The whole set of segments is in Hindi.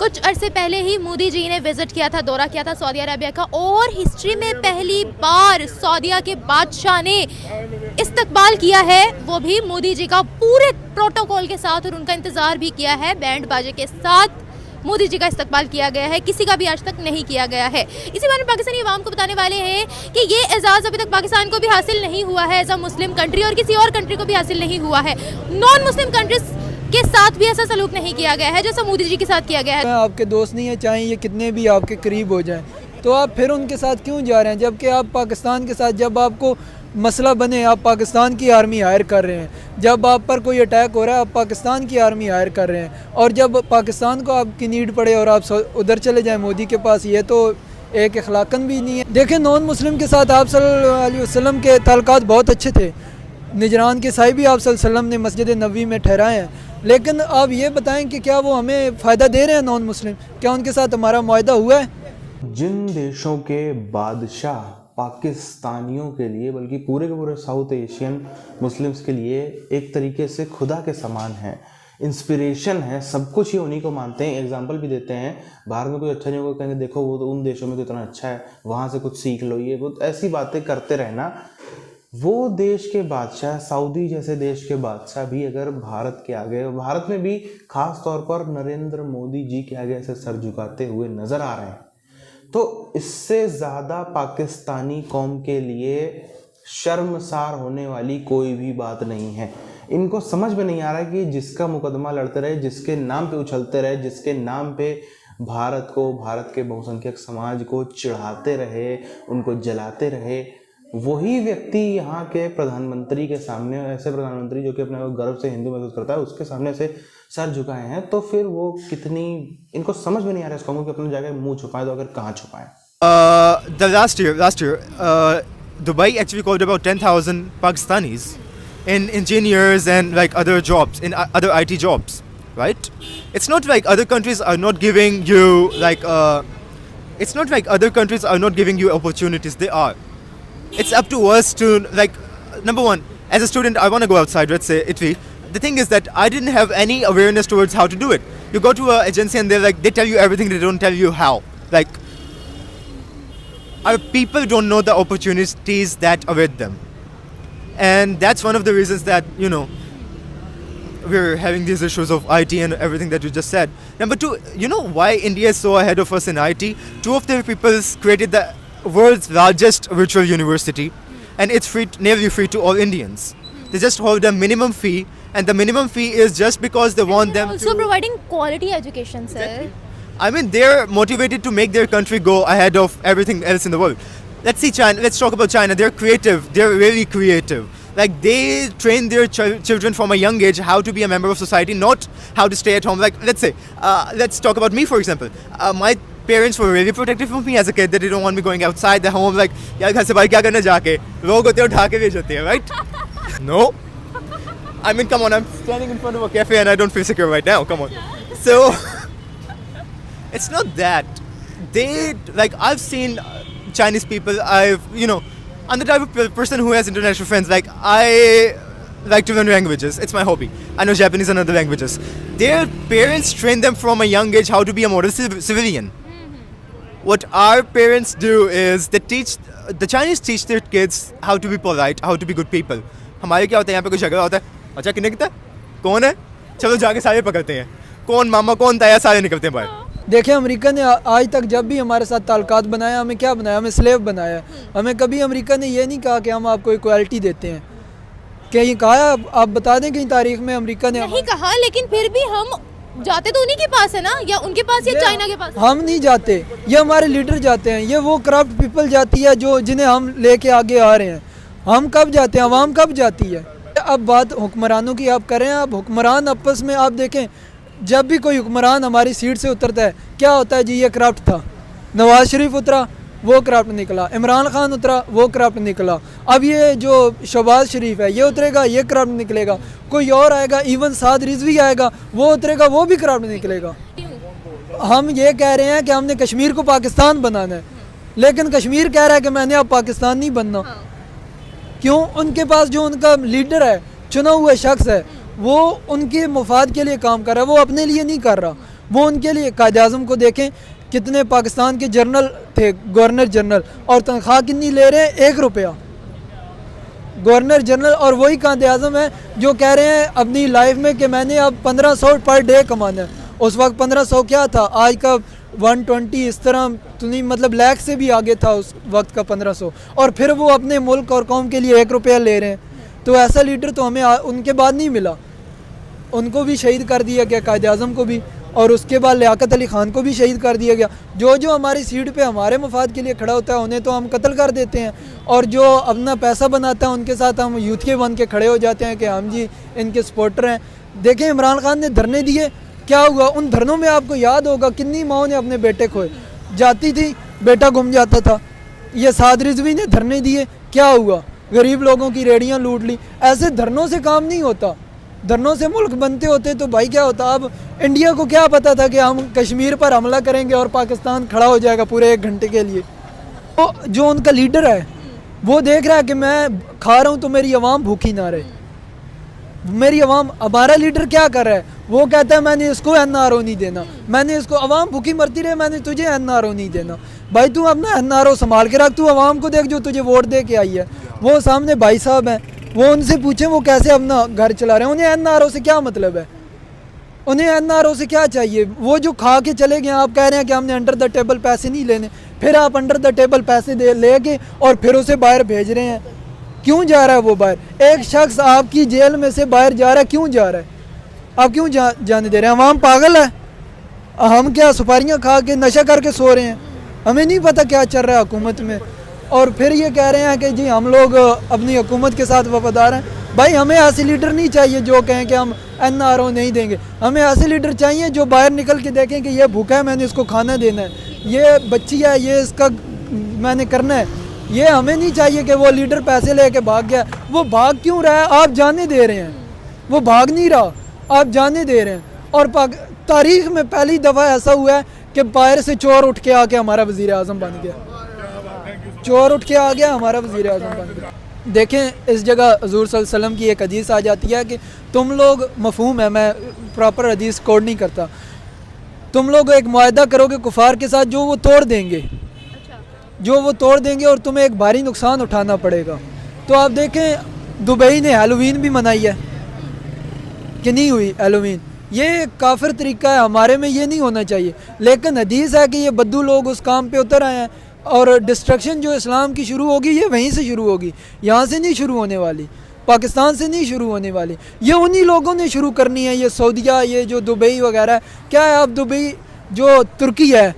कुछ अरसे पहले ही मोदी जी ने विजिट किया था, दौरा किया था सऊदी अरबिया का, और हिस्ट्री में पहली बार सऊदीया के बादशाह ने इस्तकबाल किया है, वो भी मोदी जी का पूरे प्रोटोकॉल के साथ, और उनका इंतज़ार भी किया है। बैंड बाजे के साथ मोदी जी का इस्तकबाल किया गया है, किसी का भी आज तक नहीं किया गया है। इसी बारे में पाकिस्तानी अवाम को बताने वाले हैं कि ये एजाज़ अभी तक पाकिस्तान को भी हासिल नहीं हुआ है एज अ मुस्लिम कंट्री, और किसी और कंट्री को भी हासिल नहीं हुआ है। नॉन मुस्लिम कंट्रीज के साथ भी ऐसा सलूक नहीं किया गया है जैसा मोदी जी के साथ किया गया है। आपके दोस्त नहीं है, चाहे ये कितने भी आपके करीब हो जाएं, तो आप फिर उनके साथ क्यों जा रहे हैं, जबकि आप पाकिस्तान के साथ, जब आपको मसला बने आप पाकिस्तान की आर्मी हायर कर रहे हैं, जब आप पर कोई अटैक हो रहा है आप पाकिस्तान की आर्मी हायर कर रहे हैं, और जब पाकिस्तान को आपकी नीड पड़े और आप उधर चले जाएं मोदी के पास, ये तो एक अखलाकन भी नहीं है। देखें, नॉन मुस्लिम के साथ आप सल्लल्लाहु अलैहि वसल्लम के ताल्लुकात बहुत अच्छे थे। निजरान के साहिब भी आप सल्लल्लाहु अलैहि वसल्लम ने मस्जिद नबवी में ठहराए हैं, लेकिन आप ये बताएं कि क्या वो हमें फ़ायदा दे रहे हैं नॉन मुस्लिम? क्या उनके साथ हमारा मुआहदा हुआ है? जिन देशों के बादशाह पाकिस्तानियों के लिए, बल्कि पूरे के पूरे साउथ एशियन मुस्लिम्स के लिए एक तरीके से खुदा के समान है, इंस्पिरेशन है, सब कुछ ही उन्हीं को मानते हैं। एग्जाम्पल भी देते हैं, बाहर में कुछ अच्छा नहीं होगा कहेंगे देखो वो तो उन देशों में तो इतना अच्छा है, वहाँ से कुछ सीख लो, ये वो ऐसी बातें करते रहना। वो देश के बादशाह, सऊदी जैसे देश के बादशाह भी अगर भारत के आगे, भारत में भी खास तौर पर नरेंद्र मोदी जी के आगे ऐसे सर झुकाते हुए नज़र आ रहे हैं, तो इससे ज़्यादा पाकिस्तानी कौम के लिए शर्मसार होने वाली कोई भी बात नहीं है। इनको समझ में नहीं आ रहा है कि जिसका मुकदमा लड़ते रहे, जिसके नाम पे उछलते रहे, जिसके नाम पे भारत को, भारत के बहुसंख्यक समाज को चिढ़ाते रहे, उनको जलाते रहे, वही व्यक्ति यहाँ के प्रधानमंत्री के सामने, ऐसे प्रधानमंत्री जो कि अपने गर्व से हिंदू महसूस करता है, उसके सामने से सर झुकाए हैं, तो फिर वो कितनी, इनको समझ में नहीं आ रहा है इसको कि अपने जगह मुंह छुपाएं, तो अगर कहाँ छुपाएं। The last year, Dubai actually called about 10,000 Pakistanis in engineers and like other jobs, in other IT jobs, right? It's not like other countries are not giving you like, it's not like other countries are not giving you opportunities. They are. It's up to us to like, number one, as a student, I want to go outside. Let's say Italy. The thing is that I didn't have any awareness towards how to do it. You go to an agency and they're like, they tell you everything, they don't tell you how. Like, our people don't know the opportunities that await them. And that's one of the reasons that, you know, we're having these issues of IT and everything that you just said. Number two, you know why India is so ahead of us in IT? Two of their peoples created the world's largest virtual university, and it's free, nearly free to all Indians. They just hold a minimum fee, and the minimum fee is just because they want them also to... providing quality education, sir. Exactly. I mean, they're motivated to make their country go ahead of everything else in the world. Let's see China. Let's talk about China. They're creative. They're really creative. Like, they train their children from a young age how to be a member of society, not how to stay at home. Like, let's say, let's talk about me, for example. My parents were really protective of me as a kid, that they don't want me going outside the home. Like, यार घर से बाहर क्या करना जाके, लोग होते हैं उठा के भेज देते हैं, right? No. I mean, come on, I'm standing in front of a cafe and I don't feel secure right now. Come on. So, it's not that. They, like, I've seen Chinese people, I'm the type of person who has international friends. Like, I like to learn languages. It's my hobby. I know Japanese and other languages. Their parents train them from a young age how to be a model civilian. What our parents do is the Chinese teach their kids how to be polite, how to be good people. हमारे क्या होता है, यहाँ पे कोई झगड़ा होता है, अच्छा कितने कितना कौन है, चलो जाके सारे पकड़ते हैं, कौन मामा कौन ताया, सारे निकलते हैं बाहर। देखिए, अमेरिका ने आज तक जब भी हमारे साथ ताल्लुकात बनाया, हमें क्या बनाया, हमें स्लेव बनाया। हमें कभी अमेरिका ने ये नहीं कहा कि हम आपको इक्वालिटी देते हैं। क्या ये कहा? आप बता दें कहीं तारीख में अमेरिका ने नहीं कहा, लेकिन फिर भी हम जाते तो उन्हीं के पास है ना, या उनके पास या चाइना के पास? हम नहीं जाते, ये हमारे लीडर जाते हैं। ये वो करप्ट पीपल जाती है जो जिन्हें हम लेके आगे आ रहे हैं। हम कब जाते हैं, अवाम कब जाती है? अब बात हुक्मरानों की आप करें, आप हुक्मरान आपस में आप देखें, जब भी कोई हुक्मरान हमारी सीट से उतरता है क्या होता है जी, ये करप्ट था। नवाज शरीफ उतरा, वो करप्ट निकला। इमरान खान उतरा, वो करप्ट निकला। अब ये जो शहबाज शरीफ है, ये उतरेगा, ये करप्ट निकलेगा। कोई और आएगा, इवन साद रिजवी आएगा, वो उतरेगा, वो भी करप्ट निकलेगा। हम ये कह रहे हैं कि हमने कश्मीर को पाकिस्तान बनाना है, लेकिन कश्मीर कह रहा है कि मैंने अब पाकिस्तान नहीं बनना। क्यों? उनके पास जो उनका लीडर है, चुना हुआ शख्स है, वो उनके मुफाद के लिए काम कर रहा है, वो अपने लिए नहीं कर रहा। वो उनके लिए कायद आज़म को देखें, कितने पाकिस्तान के जनरल थे, गवर्नर जनरल, और तनख्वाह कितनी ले रहे हैं, 1 रुपया गवर्नर जनरल। और वही कायद आज़म है जो कह रहे हैं अपनी लाइफ में कि मैंने अब 1500 पर डे कमाना है। उस वक्त 1500 क्या था, आज का 120 इस तरह तो नहीं, मतलब लाख से भी आगे था उस वक्त का 1500, और फिर वो अपने मुल्क और कौम के लिए 1 रुपया ले रहे हैं। तो ऐसा लीडर तो हमें उनके बाद नहीं मिला। उनको भी शहीद कर दिया गया, कायद आज़म को भी, और उसके बाद लियाकत अली ख़ान को भी शहीद कर दिया गया। जो हमारी सीट पे हमारे मफाद के लिए खड़ा होता है उन्हें तो हम कत्ल कर देते हैं, और जो अपना पैसा बनाता है उनके साथ हम यूथ के बन के खड़े हो जाते हैं कि हम जी इनके सपोर्टर हैं। देखें इमरान खान ने धरने दिए, क्या हुआ उन धरनों में? आपको याद होगा कितनी माओं ने अपने बेटे खोए, जाती थी बेटा गुम जाता था। ये साद रिजवी ने धरने दिए, क्या हुआ? गरीब लोगों की रेड़ियाँ लूट ली। ऐसे धरनों से काम नहीं होता, धरनों से मुल्क बनते होते तो भाई क्या होता। अब इंडिया को क्या पता था कि हम कश्मीर पर हमला करेंगे और पाकिस्तान खड़ा हो जाएगा पूरे 1 घंटे के लिए। तो जो उनका लीडर है वो देख रहा है कि मैं खा रहा हूँ तो मेरी आवाम भूखी ना रहे। मेरी आवाम, हमारा लीडर क्या कर रहा है, वो कहता है मैंने इसको NRO नहीं देना, मैंने इसको, आवाम भूखी मरती रहे, मैंने तुझे NRO नहीं देना। भाई तू अपना NRO संभाल के रख, तू आवाम को देख जो तुझे वोट दे के आई है। वो सामने भाई साहब हैं, वो उनसे पूछें वो कैसे अपना घर चला रहे हैं। उन्हें NRO से क्या मतलब है, उन्हें NRO से क्या चाहिए? वो जो खा के चले गए, आप कह रहे हैं कि हमने अंडर द टेबल पैसे नहीं लेने, फिर आप अंडर द टेबल पैसे ले के और फिर उसे बाहर भेज रहे हैं। क्यों जा रहा है वो बाहर? एक शख्स आपकी जेल में से बाहर जा रहा है, क्यों जा रहा है? आप क्यों जाने दे रहे हैं? हम पागल है? हम क्या सुपारियाँ खा के नशा करके सो रहे हैं? हमें नहीं पता क्या चल रहा है हुकूमत में, और फिर ये कह रहे हैं कि जी हम लोग अपनी हुकूमत के साथ वफादार हैं। भाई हमें ऐसे लीडर नहीं चाहिए जो कहें कि हम NRO नहीं देंगे। हमें ऐसे लीडर चाहिए जो बाहर निकल के देखें कि ये भूखा है, मैंने इसको खाना देना है, ये बच्ची है, ये इसका मैंने करना है। ये हमें नहीं चाहिए कि वो लीडर पैसे लेके भाग गया। वो भाग क्यों रहा है? आप जाने दे रहे हैं। वो भाग नहीं रहा, आप जाने दे रहे हैं। और तारीख में पहली दफ़ा ऐसा हुआ है कि बाहर से चोर उठ के आके हमारा वज़ीर आज़म बन गया, चोर उठ के आ गया, हमारा वज़ीर आज़म बन गया। देखें इस जगह हुज़ूर सल्लल्लाहु अलैहि वसल्लम की एक हदीस आ जाती है कि तुम लोग, मफ़हूम है, मैं प्रॉपर हदीस कोड नहीं करता, तुम लोग एक मुआहदा करोगे कुफ़ार के साथ जो वो तोड़ देंगे, जो वो तोड़ देंगे और तुम्हें एक भारी नुकसान उठाना पड़ेगा। तो आप देखें दुबई ने हैलोवीन भी मनाई है कि नहीं हुई हैलोवीन? ये काफिर तरीका है, हमारे में ये नहीं होना चाहिए। लेकिन हदीस है कि ये बद्दू लोग उस काम पे उतर आए हैं, और डिस्ट्रक्शन जो इस्लाम की शुरू होगी ये वहीं से शुरू होगी, यहाँ से नहीं शुरू होने वाली, पाकिस्तान से नहीं शुरू होने वाली। ये उन्हीं लोगों ने शुरू करनी है, ये सऊदीया, ये जो दुबई वगैरह है। क्या है, अब दुबई जो तुर्की है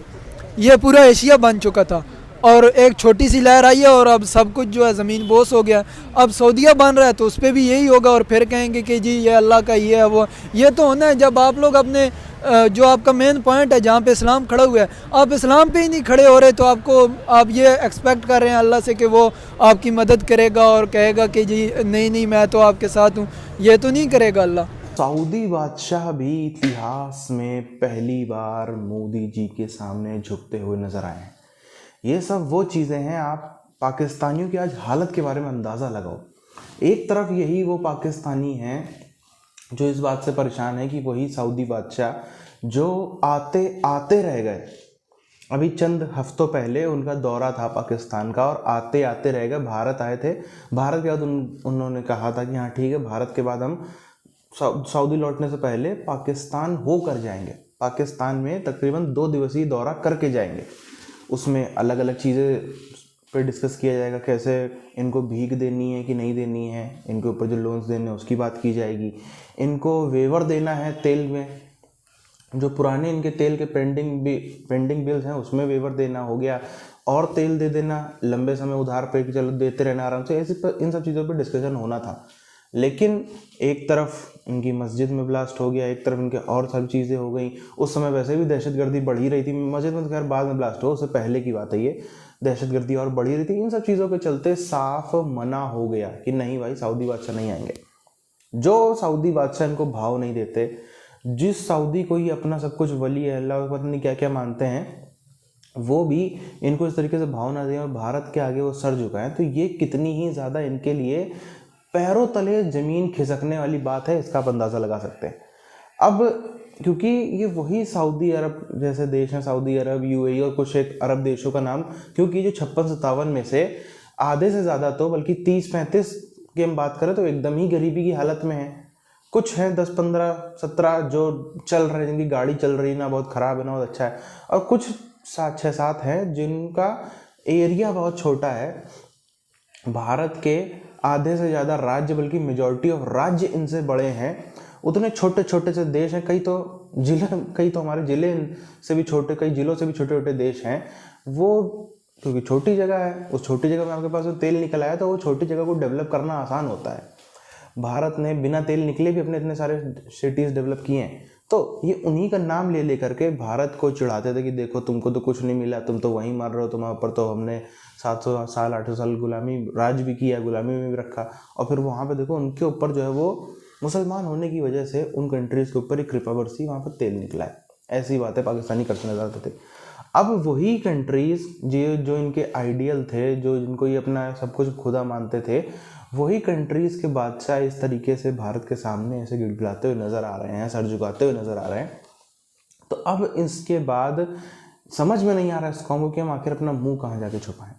ये पूरा एशिया बन चुका था, और एक छोटी सी लहर आई है और अब सब कुछ जो है ज़मीन बोस हो गया। अब सऊदीया बन रहा है तो उस पर भी यही होगा, और फिर कहेंगे कि जी ये अल्लाह का ये है वो। ये तो होना है जब आप लोग अपने जो आपका मेन पॉइंट है जहाँ पे इस्लाम खड़ा हुआ है, आप इस्लाम पे ही नहीं खड़े हो रहे, तो आप ये एक्सपेक्ट कर रहे हैं अल्लाह से कि वो आपकी मदद करेगा और कहेगा कि जी नहीं मैं तो आपके साथ हूँ। ये तो नहीं करेगा अल्लाह। सऊदी बादशाह भी इतिहास में पहली बार मोदी जी के सामने झुकते हुए नजर आए हैं। ये सब वो चीज़ें हैं, आप पाकिस्तानियों की आज हालत के बारे में अंदाज़ा लगाओ। एक तरफ यही वो पाकिस्तानी हैं जो इस बात से परेशान है कि वही सऊदी बादशाह जो आते आते रह गए। अभी चंद हफ्तों पहले उनका दौरा था पाकिस्तान का, और आते आते रह गए। भारत आए थे, भारत के बाद उन्होंने कहा था कि हाँ ठीक है, भारत के बाद हम सऊदी लौटने से पहले पाकिस्तान होकर जाएंगे, पाकिस्तान में तकरीबन 2 दिवसीय दौरा करके जाएंगे। उसमें अलग अलग चीज़ें पे डिस्कस किया जाएगा, कैसे इनको भीख देनी है कि नहीं देनी है, इनके ऊपर जो लोन्स देने हैं उसकी बात की जाएगी, इनको वेवर देना है तेल में, जो पुराने इनके तेल के पेंडिंग बिल्स हैं उसमें वेवर देना हो गया, और तेल दे देना लंबे समय उधार पे चलो देते रहना आराम से। ऐसे इन सब चीज़ों पे डिस्कशन होना था। लेकिन एक तरफ इनकी मस्जिद में ब्लास्ट हो गया, एक तरफ इनके और सारी चीज़ें हो गई। उस समय वैसे भी दहशतगर्दी बढ़ ही रही थी, मस्जिद में खैर बाद में ब्लास्ट हो, उससे पहले की बात है, ये दहशतगर्दी और बढ़ ही रही थी। इन सब चीज़ों के चलते साफ मना हो गया कि नहीं भाई सऊदी बादशाह नहीं आएंगे। जो सऊदी बादशाह इनको भाव नहीं देते, जिस सऊदी को ही अपना सब कुछ वली अल्लाह पता नहीं क्या क्या मानते हैं, वो भी इनको इस तरीके से भाव ना दें और भारत के आगे वो सर झुकाएं, तो ये कितनी ही ज़्यादा इनके लिए पैरों तले ज़मीन खिसकने वाली बात है, इसका आप अंदाज़ा लगा सकते हैं। अब क्योंकि ये वही सऊदी अरब जैसे देश हैं, सऊदी अरब, यूएई और कुछ एक अरब देशों का नाम, क्योंकि जो 56-57 में से आधे से ज़्यादा तो बल्कि 30-35 की हम बात करें तो एकदम ही गरीबी की हालत में है। कुछ हैं 10-15-17 जो चल रहे हैं, जिनकी गाड़ी चल रही ना बहुत ख़राब है ना बहुत अच्छा है, और कुछ 6-7 हैं जिनका एरिया बहुत छोटा है। भारत के आधे से ज़्यादा राज्य बल्कि मेजॉरिटी ऑफ राज्य इनसे बड़े हैं। उतने छोटे छोटे से देश हैं, कई तो हमारे ज़िले से भी छोटे, कई ज़िलों से भी छोटे छोटे देश हैं। वो क्योंकि छोटी जगह है, उस छोटी जगह में आपके पास तो तेल निकल आया तो वो छोटी जगह को डेवलप करना आसान होता है। भारत ने बिना तेल निकले भी अपने इतने सारे सिटीज़ डेवलप किए हैं। तो ये उन्हीं का नाम ले लेकर के भारत को चिढ़ाते थे कि देखो तुमको तो कुछ नहीं मिला, तुम तो वहीं मर रहे हो, तुम्हारे ऊपर तो हमने 700 साल 800 साल गुलामी राज भी किया, गुलामी में भी रखा। और फिर वहाँ पे देखो उनके ऊपर जो है वो मुसलमान होने की वजह से उन कंट्रीज़ के ऊपर एक कृपा बरसी, वहाँ पर तेल निकला है। ऐसी बातें पाकिस्तानी करते नजर आते थे। अब वही कंट्रीज़ जो इनके आइडियल थे, जो जिनको ये अपना सब कुछ खुदा मानते थे, वही कंट्रीज़ के बादशाह इस तरीके से भारत के सामने ऐसे गिड़गिड़ाते हुए नज़र आ रहे हैं, सर झुकाते हुए नज़र आ रहे हैं। तो अब इसके बाद समझ में नहीं आ रहा है इस कौम को कि हम आखिर अपना मुंह कहाँ जाके छुपाएं,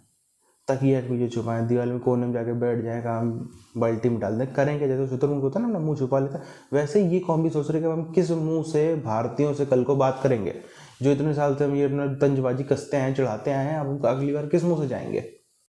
तकिया के पीछे छुपाएं, दीवार में कोने में जाके बैठ जाएं, काम बाल्टी में डाल दें, करेंगे जैसे शुतुरमुर्ग होता है ना अपना मुंह छुपा लेता है, वैसे ये कौम भी सोच रही है कि हम किस मुंह से भारतीयों से कल को बात करेंगे। जो इतने साल से हम ये अपना तंजबाजी कसते हैं, चढ़ाते आए हैं, अब अगली बार किस मुंह से जाएंगे।